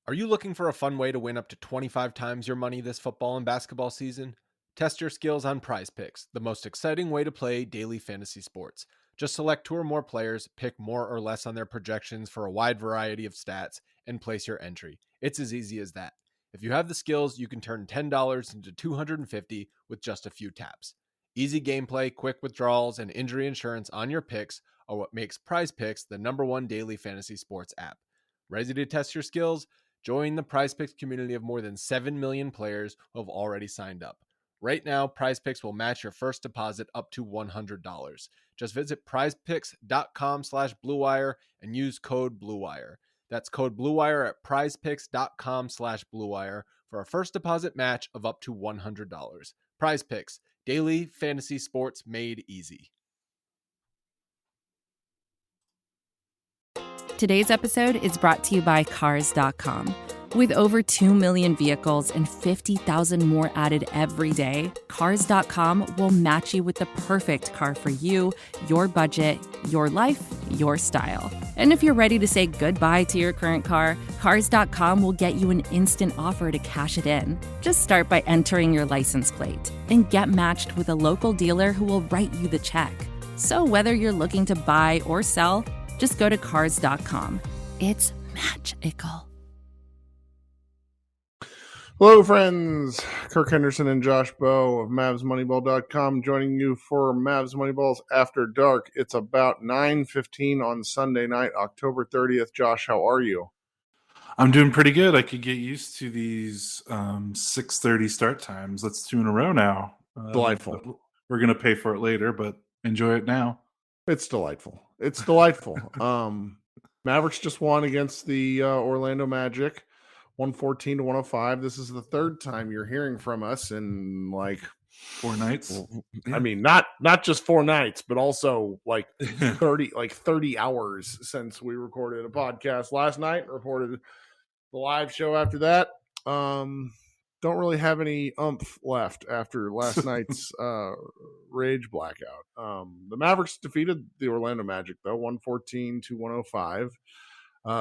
Are you looking for a fun way to win up to 25 times your money this football and basketball season? Test your skills on Prize Picks, the most exciting way to play daily fantasy sports. Just select two or more players, pick more or less on their projections for a wide variety of stats, and place your entry. It's as easy as that. If you have the skills, you can turn $10 into $250 with just a few taps. Easy gameplay, quick withdrawals, and injury insurance on your picks are what makes Prize Picks the #1 daily fantasy sports app. Ready to test your skills? Join the PrizePicks community of more than 7 million players who have already signed up. Right now, PrizePicks will match your first deposit up to $100. Just visit prizepicks.com/bluewire and use code BLUEWIRE. That's code BLUEWIRE at prizepicks.com/bluewire for a first deposit match of up to $100. PrizePicks, daily fantasy sports made easy. Today's episode is brought to you by Cars.com. With over 2 million vehicles and 50,000 more added every day, Cars.com will match you with the perfect car for you, your budget, your life, your style. And if you're ready to say goodbye to your current car, Cars.com will get you an instant offer to cash it in. Just start by entering your license plate and get matched with a local dealer who will write you the check. So whether you're looking to buy or sell, just go to Cars.com. It's magical. Hello, friends. Kirk Henderson and Josh Bowe of MavsMoneyball.com joining you for Mavs Moneyball's After Dark. It's about 9:15 on Sunday night, October 30th. Josh, how are you? I'm doing pretty good. I could get used to these 6:30 start times. That's 2 in a row now. Delightful. We're going to pay for it later, but enjoy it now. It's delightful. It's delightful. Mavericks just won against the Orlando Magic, 114-105. This is the third time you're hearing from us in like 4 nights. I mean, not just 4 nights, but also like 30 hours since we recorded a podcast last night and reported the live show after that. Don't really have any oomph left after last night's rage blackout. The Mavericks defeated the Orlando Magic, though, 114-105.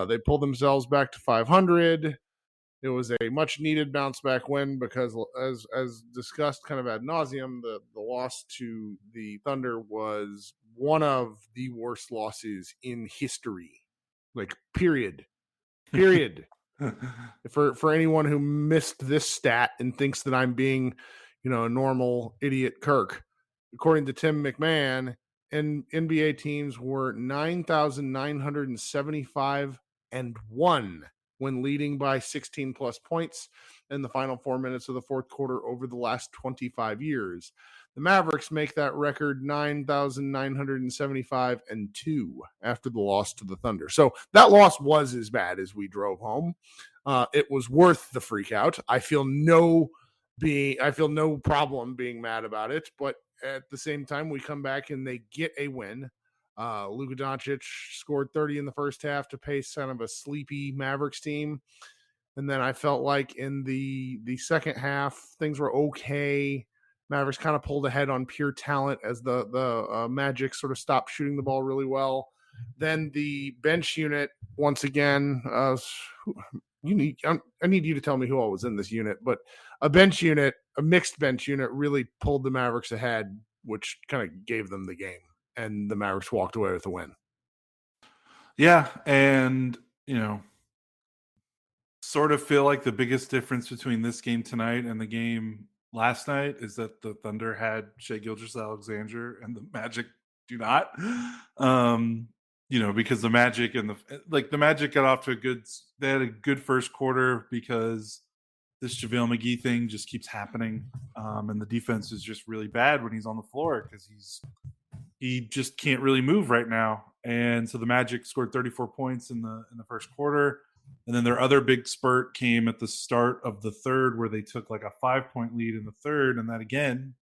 They pulled themselves back to 500. It was a much-needed bounce-back win because, as discussed kind of ad nauseum, the loss to the Thunder was one of the worst losses in history. Like, period. For anyone who missed this stat and thinks that I'm being, a normal idiot Kirk, according to Tim McMahon, NBA teams were 9,975-1 when leading by 16 plus points in the final 4 minutes of the fourth quarter over the last 25 years. The Mavericks make that record 9,975-2 after the loss to the Thunder. So that loss was as bad as we drove home. It was worth the freak out. I feel no problem being mad about it, but at the same time, we come back and they get a win. Luka Doncic scored 30 in the first half to pace kind of a sleepy Mavericks team. And then I felt like in the second half, things were okay. Mavericks kind of pulled ahead on pure talent as the Magic sort of stopped shooting the ball really well. Then the bench unit, once again, I need you to tell me who all was in this unit, but a mixed bench unit really pulled the Mavericks ahead, which kind of gave them the game. And the Mavericks walked away with a win. Yeah, and, sort of feel like the biggest difference between this game tonight and the game last night is that the Thunder had Shai Gilgeous-Alexander and the Magic do not. Because the Magic the Magic got off to they had a good first quarter because this JaVale McGee thing just keeps happening. And the defense is just really bad when he's on the floor because he just can't really move right now. And so the Magic scored 34 points in the first quarter. And then their other big spurt came at the start of the third where they took like a 5-point lead in the third. And that again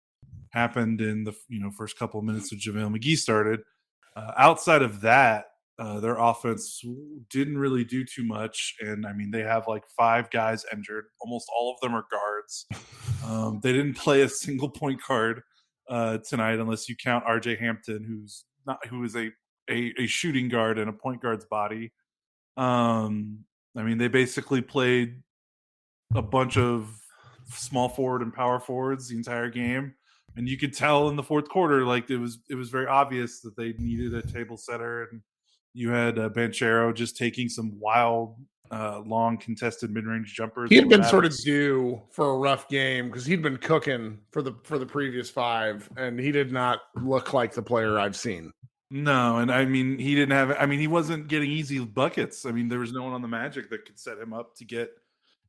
happened in the first couple of minutes of JaVale McGee started. Outside of that, their offense didn't really do too much. And I mean, they have like 5 guys injured. Almost all of them are guards. They didn't play a single point guard tonight, unless you count RJ Hampton, who is a shooting guard in a point guard's body. I mean, they basically played a bunch of small forward and power forwards the entire game, and you could tell in the fourth quarter, like it was very obvious that they needed a table setter, and you had Banchero just taking some wild, long contested mid range jumpers. He had been sort of due for a rough game because he'd been cooking for the previous 5, and he did not look like the player I've seen. No, and I mean, he didn't have. I mean, he wasn't getting easy buckets. I mean, there was no one on the Magic that could set him up to get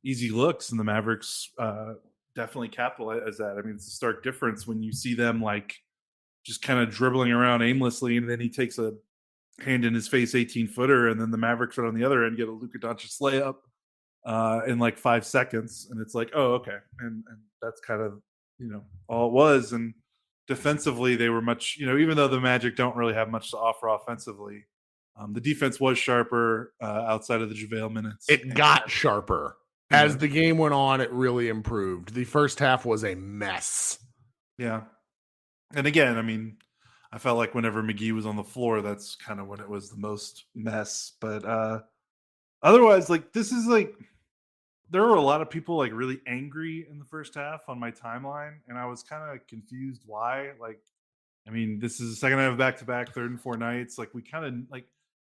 easy looks, and the Mavericks definitely capitalized that. I mean, it's a stark difference when you see them like just kind of dribbling around aimlessly, and then he takes a hand in his face 18-footer, and then the Mavericks right on the other end get a Luka Doncic layup in like 5 seconds, and it's like, oh, okay, and that's kind of all it was. And defensively, they were much, even though the Magic don't really have much to offer offensively, the defense was sharper outside of the JaVale minutes. It got sharper. As the game went on, it really improved. The first half was a mess. Yeah. And again, I mean, I felt like whenever McGee was on the floor, that's kind of when it was the most mess. But otherwise, like, this is like, there were a lot of people like really angry in the first half on my timeline, and I was kind of confused why. Like, I mean, this is the second half of back-to-back, 3rd and 4 nights. Like, we kind of like,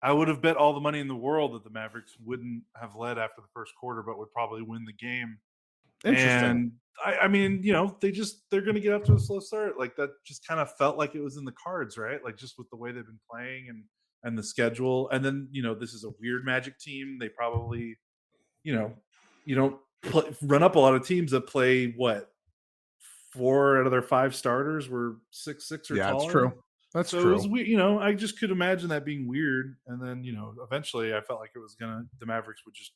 I would have bet all the money in the world that the Mavericks wouldn't have led after the first quarter, but would probably win the game. Interesting. And I mean, they're going to get up to a slow start. Like, that just kind of felt like it was in the cards, right? Like, just with the way they've been playing and the schedule. And then, this is a weird Magic team. They probably, you don't run up a lot of teams that play 4 out of their 5 starters were 6'6" or taller. That's true. That's so true. It was weird. I just could imagine that being weird. And then, eventually I felt like it was the Mavericks would just,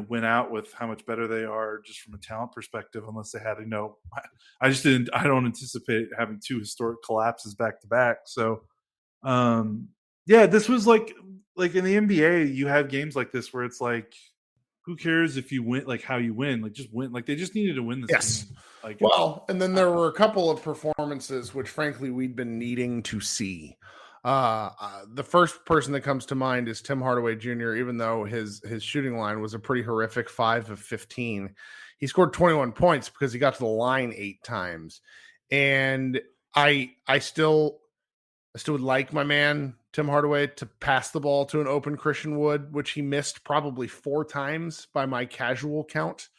win out with how much better they are just from a talent perspective, unless they had I don't anticipate having 2 historic collapses back to back. So, yeah, this was like in the NBA, you have games like this where it's like, who cares if you win, like how you win, like just win. Like, they just needed to win this game. Like, well, and then there were a couple of performances which frankly we'd been needing to see. The first person that comes to mind is Tim Hardaway Jr. Even though his shooting line was a pretty horrific 5 of 15, he scored 21 points because he got to the line 8 times. And I still would like my man Tim Hardaway to pass the ball to an open Christian Wood, which he missed probably 4 times by my casual count.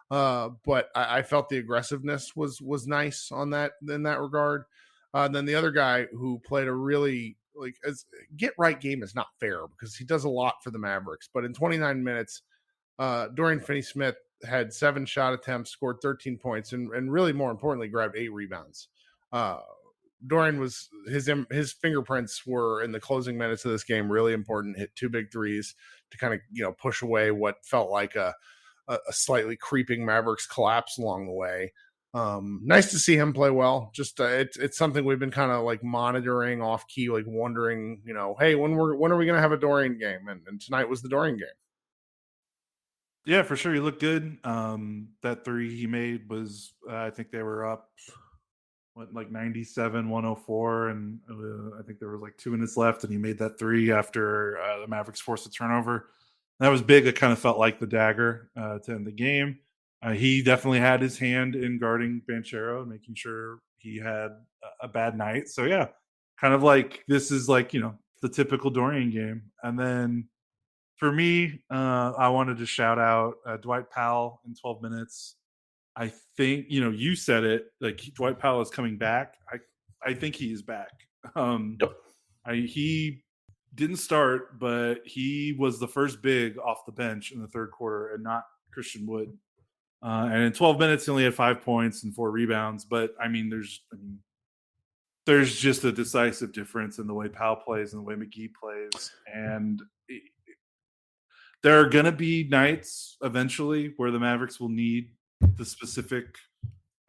But I felt the aggressiveness was nice on that in that regard. Then the other guy who played a really get right game is not fair because he does a lot for the Mavericks. But in 29 minutes, Dorian Finney-Smith had 7 shot attempts, scored 13 points, and really more importantly, grabbed 8 rebounds. Dorian was his fingerprints were in the closing minutes of this game really important. Hit 2 big threes to kind of push away what felt like a slightly creeping Mavericks collapse along the way. Nice to see him play well. Just it's something we've been kind of like monitoring off key, like wondering, hey, when are we going to have a Dorian game? And tonight was the Dorian game. Yeah, for sure. He looked good. That 3 he made was, I think they were up, 97-104, and I think there was like 2 minutes left, and he made that 3 after the Mavericks forced a turnover. That was big. It kind of felt like the dagger to end the game. He definitely had his hand in guarding Banchero and making sure he had a bad night. So yeah, kind of like this is like, the typical Dorian game. And then for me, I wanted to shout out Dwight Powell in 12 minutes. I think, you said it, like Dwight Powell is coming back. I think he is back. He didn't start, but he was the first big off the bench in the third quarter and not Christian Wood. And in 12 minutes, he only had 5 points and 4 rebounds. But there's just a decisive difference in the way Powell plays and the way McGee plays. And there are going to be nights eventually where the Mavericks will need the specific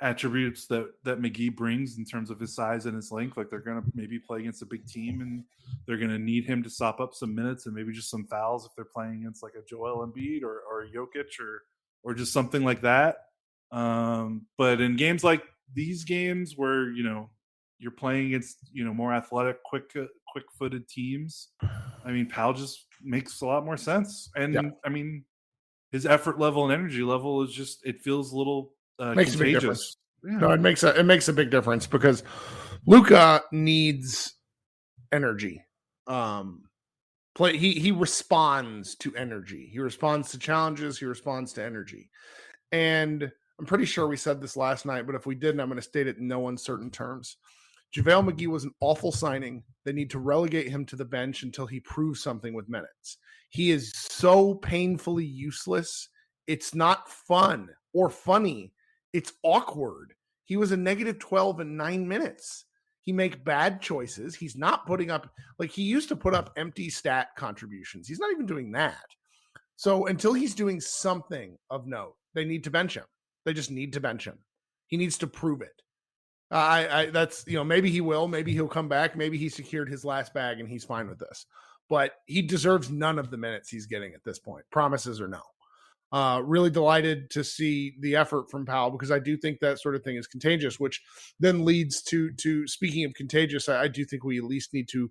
attributes that McGee brings in terms of his size and his length. Like, they're going to maybe play against a big team and they're going to need him to sop up some minutes and maybe just some fouls if they're playing against like a Joel Embiid or a Jokic or just something like that. But in games like these games where, you're playing against, more athletic, quick quick-footed teams, I mean, Powell just makes a lot more sense. And I mean, his effort level and energy level is just, it feels a little Makes a big contagious. difference. Yeah. No, it makes a big difference because Luka needs energy. He responds to energy. He responds to challenges. He responds to energy. And I'm pretty sure we said this last night, but if we didn't, I'm going to state it in no uncertain terms. JaVale McGee was an awful signing. They need to relegate him to the bench until he proves something with minutes. He is so painfully useless. It's not fun or funny. It's awkward. He was a negative 12 in 9 minutes. He make bad choices. He's not putting up, like he used to put up empty stat contributions. He's not even doing that. So until he's doing something of note, they need to bench him. They just need to bench him. He needs to prove it. That's, maybe he will, maybe he'll come back. Maybe he secured his last bag and he's fine with this, but he deserves none of the minutes he's getting at this point. Promises or no. Really delighted to see the effort from Powell because I do think that sort of thing is contagious, which then leads to speaking of contagious, I do think we at least need to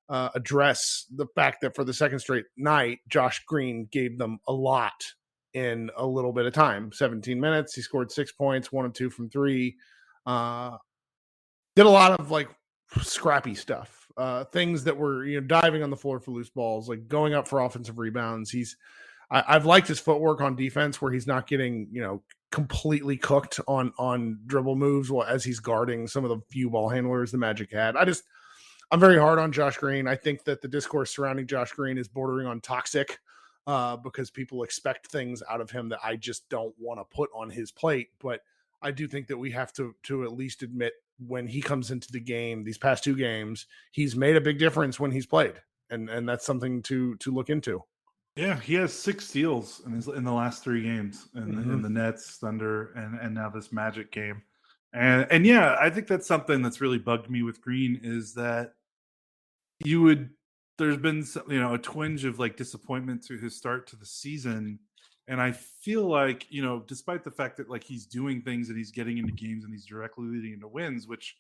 address the fact that for the second straight night, Josh Green gave them a lot in a little bit of time. 17 minutes. He scored 6 points, 1 of 2 from 3. Did a lot of like scrappy stuff, things that were, diving on the floor for loose balls, like going up for offensive rebounds. I've liked his footwork on defense where he's not getting, completely cooked on dribble moves as he's guarding some of the few ball handlers the Magic had. I'm very hard on Josh Green. I think that the discourse surrounding Josh Green is bordering on toxic because people expect things out of him that I just don't want to put on his plate. But I do think that we have to at least admit when he comes into the game, these past 2 games, he's made a big difference when he's played. And that's something to look into. Yeah, he has 6 steals in the last 3 games, in the Nets, Thunder, and now this Magic game. And yeah, I think that's something that's really bugged me with Green is that there's been a twinge of like disappointment to his start to the season, and I feel like despite the fact that like he's doing things and he's getting into games and he's directly leading into wins, which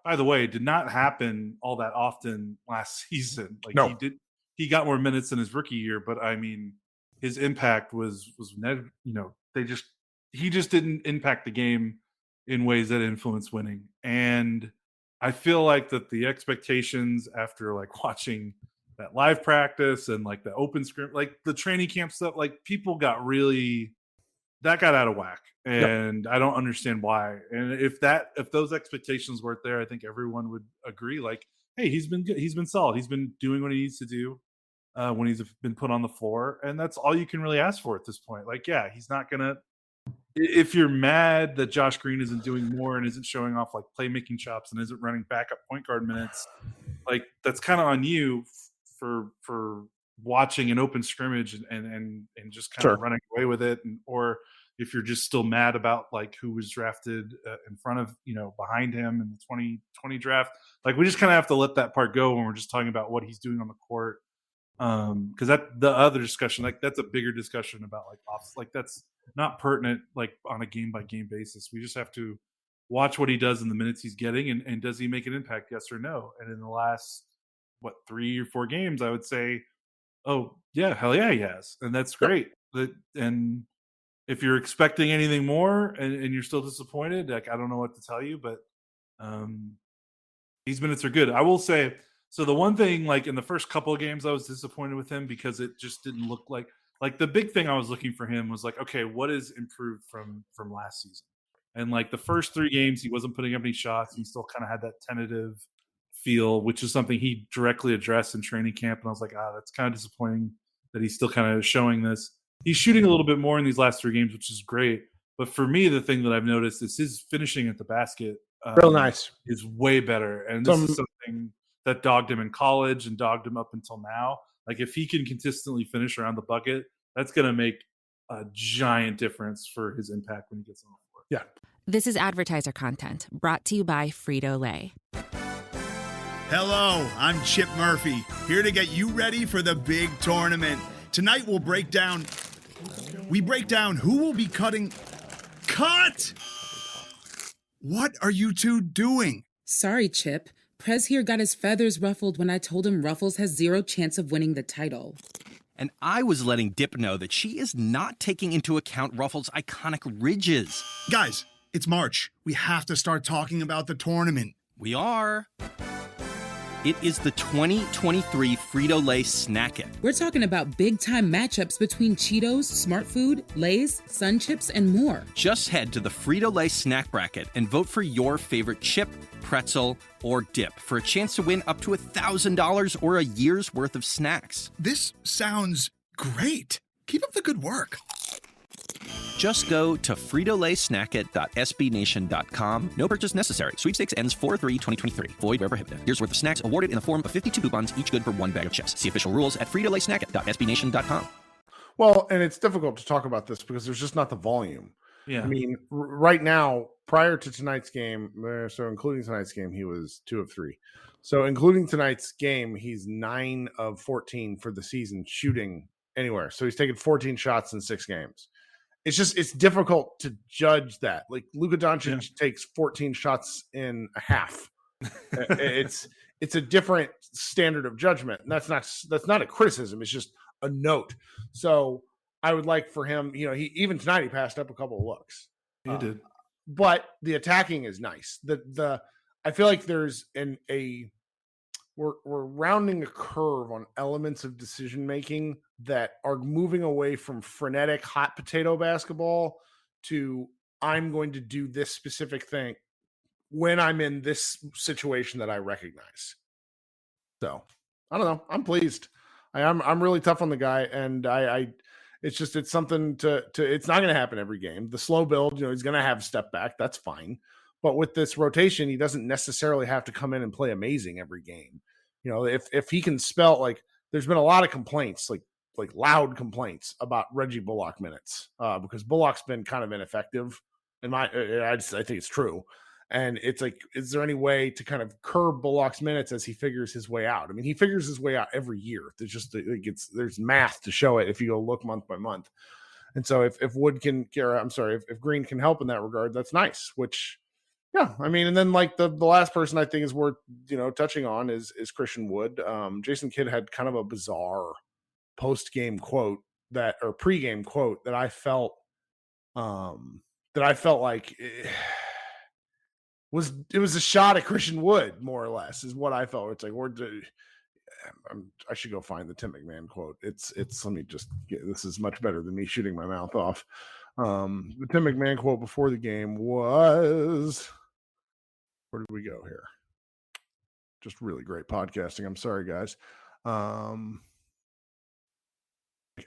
by the way did not happen all that often last season. Like no. He got more minutes than his rookie year, but I mean, his impact was he just didn't impact the game in ways that influenced winning. And I feel like that the expectations after like watching that live practice and like the open scrim, like the training camp stuff, like people got out of whack. And I don't understand why. And if those expectations weren't there, I think everyone would agree like, hey, he's been good. He's been solid. He's been doing what he needs to do when he's been put on the floor. And that's all you can really ask for at this point. Like, yeah, he's not going to – if you're mad that Josh Green isn't doing more and isn't showing off like playmaking chops and isn't running backup point guard minutes, like that's kind of on you for watching an open scrimmage and just kind of running away with it. Or if you're just still mad about like who was drafted in front of, behind him in the 2020 draft, like we just kind of have to let that part go when we're just talking about what he's doing on the court. Because the other discussion, like that's a bigger discussion about like off, like that's not pertinent like on a game by game basis. We just have to watch what he does in the minutes he's getting and does he make an impact, yes or no. And in the last 3 or 4 games, I would say, oh yeah, hell yeah, he has, and that's great. And if you're expecting anything more and you're still disappointed, like I don't know what to tell you, but these minutes are good. I will say. So the one thing, like in the first couple of games, I was disappointed with him because it just didn't look like the big thing I was looking for him was like, okay, what is improved from last season? And like the first 3 games, he wasn't putting up any shots. He still kind of had that tentative feel, which is something he directly addressed in training camp. And I was like, that's kind of disappointing that he's still kind of showing this. He's shooting a little bit more in these last 3 games, which is great. But for me, the thing that I've noticed is his finishing at the basket real nice is way better. And this is something that dogged him in college and dogged him up until now. Like if he can consistently finish around the bucket, that's going to make a giant difference for his impact when he gets on the floor. Yeah. This is advertiser content brought to you by Frito-Lay. Hello, I'm Chip Murphy, here to get you ready for the big tournament. Tonight we'll break down who will be cutting. Cut! What are you two doing? Sorry, Chip. Prez here got his feathers ruffled when I told him Ruffles has zero chance of winning the title. And I was letting Dip know that she is not taking into account Ruffles' iconic ridges. Guys, it's March. We have to start talking about the tournament. We are. It is the 2023 Frito-Lay Snack It. We're talking about big-time matchups between Cheetos, Smart Food, Lay's, Sun Chips, and more. Just head to the Frito-Lay Snack Bracket and vote for your favorite chip, pretzel, or dip for a chance to win up to $1,000 or a year's worth of snacks. This sounds great. Keep up the good work. Just go to fritolaysnackit.sbnation.com. No purchase necessary. Sweepstakes ends 4/3/2023. Void where prohibited. Year's worth of snacks awarded in the form of 52 coupons, each good for one bag of chips. See official rules at fritolaysnackit.sbnation.com. Well, and it's difficult to talk about this because there's just not the volume. Yeah. I mean, right now, prior to tonight's game, so including tonight's game, he was 2 of 3. So including tonight's game, he's 9 of 14 for the season shooting anywhere. So he's taken 14 shots in 6 games. It's difficult to judge that. Like Luka Doncic takes 14 shots in a half. it's a different standard of judgment, and that's not a criticism. It's just a note. So I would like for him, he even tonight he passed up a couple of looks. He did, but the attacking is nice. I feel like there's we're rounding a curve on elements of decision making that are moving away from frenetic hot potato basketball to I'm going to do this specific thing when I'm in this situation that I recognize. So I don't know. I'm pleased. I'm really tough on the guy, and it's something to it's not going to happen every game. The slow build, he's going to have step back. That's fine. But with this rotation, he doesn't necessarily have to come in and play amazing every game. If he can spell, like, there's been a lot of complaints, like loud complaints about Reggie Bullock minutes because Bullock's been kind of ineffective. I think it's true. And it's like, is there any way to kind of curb Bullock's minutes as he figures his way out? I mean, he figures his way out every year. There's math to show it if you go look month by month. And so if Green can help in that regard, that's nice. Which, yeah, I mean, and then like the last person I think is worth touching on is Christian Wood. Jason Kidd had kind of a bizarre post-game quote or pre-game quote that I felt like it was a shot at Christian Wood, more or less, is what I felt. It's like, I should go find the Tim McMahon quote. It's let me just this is much better than me shooting my mouth off. The Tim McMahon quote before the game was, where did we go here? Just really great podcasting. I'm sorry, guys. I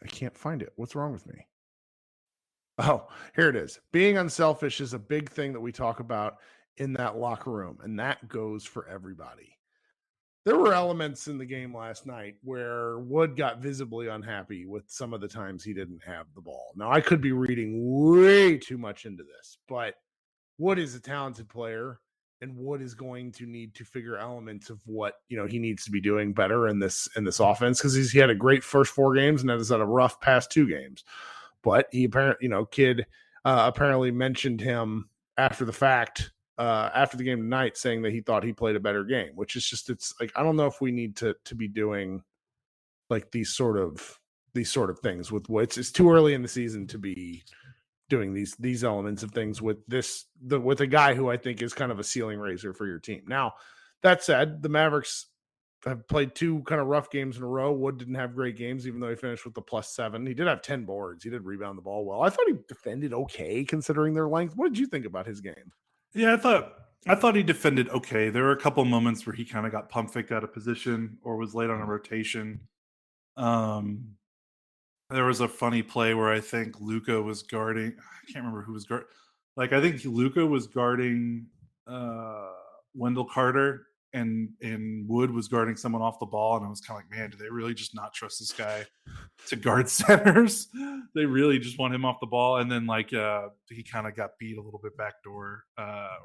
can't find it. What's wrong with me? Oh, here it is. Being unselfish is a big thing that we talk about in that locker room, and that goes for everybody. There were elements in the game last night where Wood got visibly unhappy with some of the times he didn't have the ball. Now, I could be reading way too much into this, but Wood is a talented player, and Wood is going to need to figure elements of what he needs to be doing better in this offense, because he had a great first 4 games and has had a rough past 2 games. But he apparently, Kidd apparently mentioned him after the fact. After the game tonight, saying that he thought he played a better game, which is just, it's like, I don't know if we need to be doing like these sort of things with Woods. It's too early in the season to be doing these elements of things with with a guy who I think is kind of a ceiling raiser for your team. Now, that said, the Mavericks have played 2 kind of rough games in a row. Wood didn't have great games, even though he finished with the +7. He did have 10 boards. He did rebound the ball well. I thought he defended okay considering their length. What did you think about his game? Yeah, I thought he defended okay. There were a couple moments where he kind of got pump faked out of position or was late on a rotation. There was a funny play where I think Luka was guarding. I can't remember who was guarding. Like, I think Luka was guarding Wendell Carter, and Wood was guarding someone off the ball, and I was kind of like, man, do they really just not trust this guy to guard centers? They really just want him off the ball. And then he kind of got beat a little bit backdoor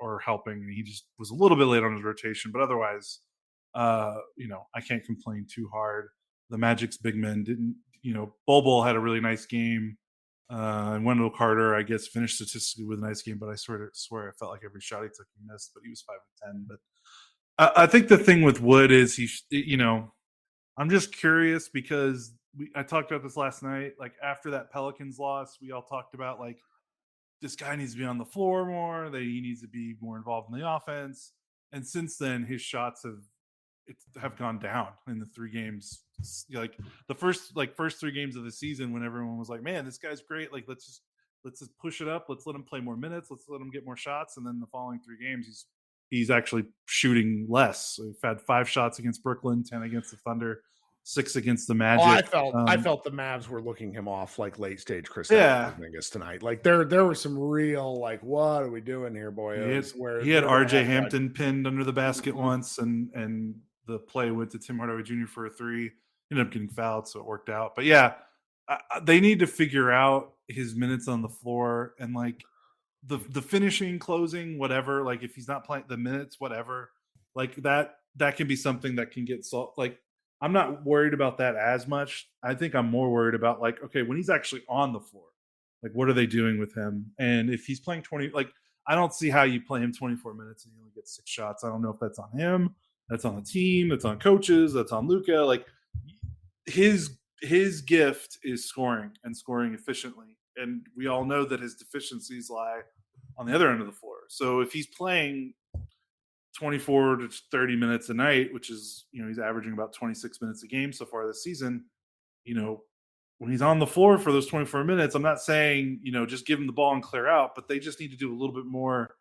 or helping, and he just was a little bit late on his rotation. But otherwise, I can't complain too hard. The Magic's big men didn't, Bol had a really nice game. And Wendell Carter, I guess, finished statistically with a nice game, but I swear I felt like every shot he took he missed, but he was 5 of 10. But I think the thing with Wood is I'm just curious because I talked about this last night. Like after that Pelicans loss, we all talked about like this guy needs to be on the floor more. That he needs to be more involved in the offense. And since then, his shots have gone down in the 3 games. Like the first 3 games of the season, when everyone was like, "Man, this guy's great. Like let's just push it up. Let's let him play more minutes. Let's let him get more shots." And then the following 3 games, he's actually shooting less. So we've had 5 shots against Brooklyn, 10 against the Thunder, 6 against the Magic. I felt the Mavs were looking him off like late stage Chris Yeah. Porzingis tonight. Like there were some real like, what are we doing here, boys? He had RJ Hampton pinned under the basket once, and the play went to Tim Hardaway Jr. for a 3. Ended up getting fouled, so it worked out. But yeah, they need to figure out his minutes on the floor and like the finishing, closing, whatever. Like if he's not playing the minutes, whatever. Like that can be something that can get solved. Like I'm not worried about that as much. I think I'm more worried about like, okay, when he's actually on the floor, like what are they doing with him? And if he's playing 20, like I don't see how you play him 24 minutes and he only gets 6 shots. I don't know if that's on him, that's on the team, that's on coaches, that's on Luka. Like his gift is scoring and scoring efficiently. And we all know that his deficiencies lie on the other end of the floor. So if he's playing 24 to 30 minutes a night, which is, he's averaging about 26 minutes a game so far this season, when he's on the floor for those 24 minutes, I'm not saying, just give him the ball and clear out, but they just need to do a little bit more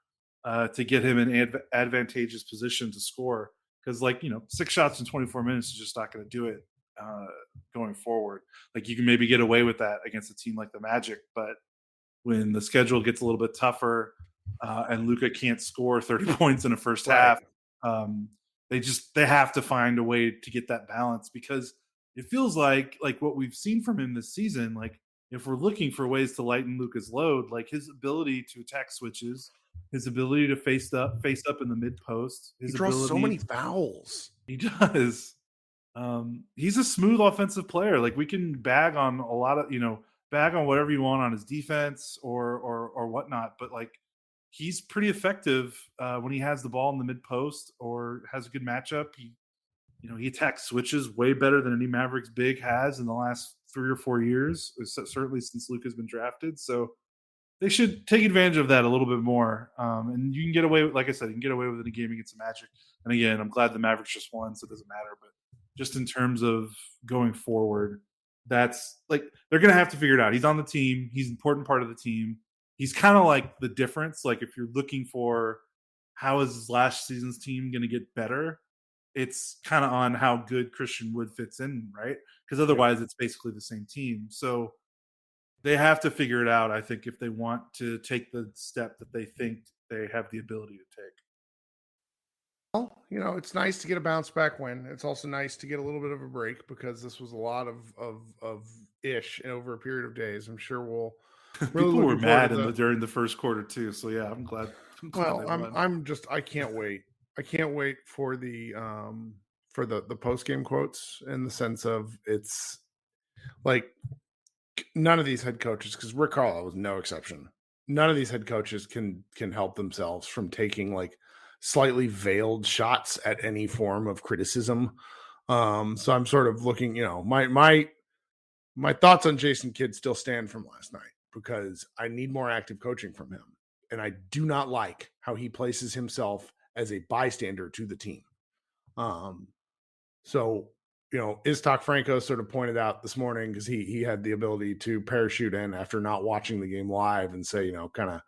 to get him in advantageous position to score. Because 6 shots in 24 minutes is just not going to do it going forward. Like you can maybe get away with that against a team like the Magic, but when the schedule gets a little bit tougher and Luka can't score 30 points in a first half, they have to find a way to get that balance, because it feels like what we've seen from him this season, like if we're looking for ways to lighten Luka's load, like his ability to attack switches, his ability to face up in the mid post, he draws so many fouls. He does. He's a smooth offensive player. Like we can bag on a lot of, bag on whatever you want on his defense or whatnot, but like he's pretty effective when he has the ball in the mid post or has a good matchup. He attacks switches way better than any Mavericks big has in the last 3 or 4 years, certainly since Luka's been drafted. So they should take advantage of that a little bit more. And you can get away with, like I said, you can get away with it in a game against the Magic. And again, I'm glad the Mavericks just won, so it doesn't matter. But just in terms of going forward, that's like they're going to have to figure it out. He's on the team. He's an important part of the team. He's kind of like the difference. Like if you're looking for how is last season's team going to get better, it's kind of on how good Christian Wood fits in, right? Because otherwise it's basically the same team. So they have to figure it out, I think, if they want to take the step that they think they have the ability to take. Well, it's nice to get a bounce back win. It's also nice to get a little bit of a break, because this was a lot of ish over a period of days. I'm sure we'll people were mad during the first quarter too. So yeah, I'm glad. I can't wait. I can't wait for the post game quotes, in the sense of it's like none of these head coaches, because Rick Carlisle was no exception. None of these head coaches can help themselves from taking like slightly veiled shots at any form of criticism. So I'm sort of looking, my thoughts on Jason Kidd still stand from last night, because I need more active coaching from him. And I do not like how he places himself as a bystander to the team. So, Iztok Franco sort of pointed out this morning, because he had the ability to parachute in after not watching the game live and say, kind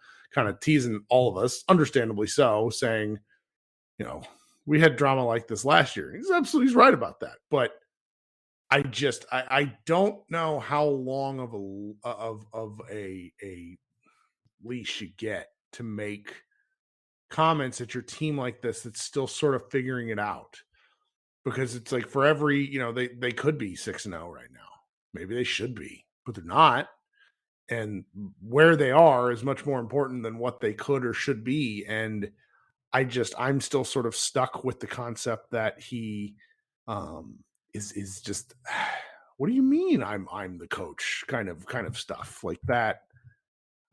of teasing all of us, understandably so, saying, we had drama like this last year. He's right about that. But I don't know how long of a leash you get to make comments at your team like this that's still sort of figuring it out. Because it's like for every, they could be 6-0 right now. Maybe they should be, but they're not. And where they are is much more important than what they could or should be. And I'm still sort of stuck with the concept that he is just, what do you mean I'm the coach kind of stuff like that.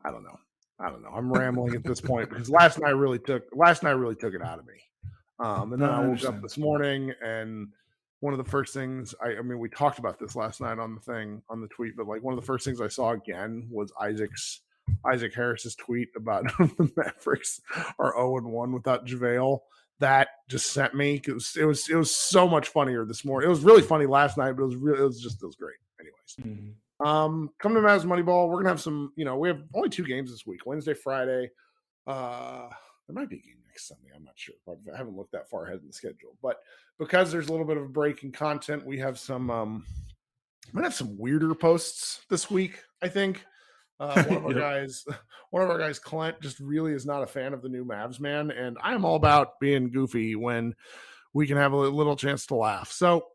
I don't know. I'm rambling at this point, because last night really took it out of me. And then No, I I woke up understand. this morning, and one of the first things I mean, we talked about this last night on the tweet, but like one of the first things I saw again was Isaac Harris's tweet about the Mavericks are 0-1 without JaVale. That just sent me. It was so much funnier this morning. It was really funny last night, but it was great. Anyways, come to Mavs Moneyball. We're gonna have some. We have only 2 games this week: Wednesday, Friday. There might be a game next Sunday. I'm not sure. I haven't looked that far ahead in the schedule, but because there's a little bit of a break in content, we have some. I'm gonna have some weirder posts this week. I think. One of our guys, Clint, just really is not a fan of the new Mavs man, and I'm all about being goofy when we can have a little chance to laugh. So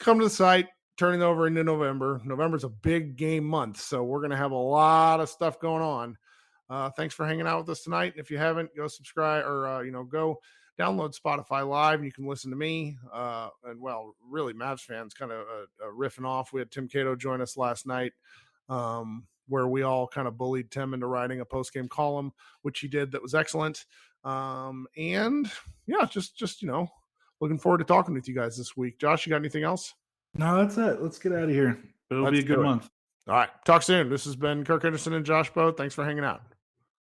come to the site, turning over into November. November's a big game month, so we're going to have a lot of stuff going on. Thanks for hanging out with us tonight. If you haven't, go subscribe or go download Spotify Live. You can listen to me. And well, really, Mavs fans kind of riffing off. We had Tim Cato join us last night. Where we all kind of bullied Tim into writing a post-game column, which he did. That was excellent. And yeah, just looking forward to talking with you guys this week. Josh, you got anything else? No, that's it. Let's get out of here. It'll be a good month. All right. Talk soon. This has been Kirk Henderson and Josh Boat. Thanks for hanging out.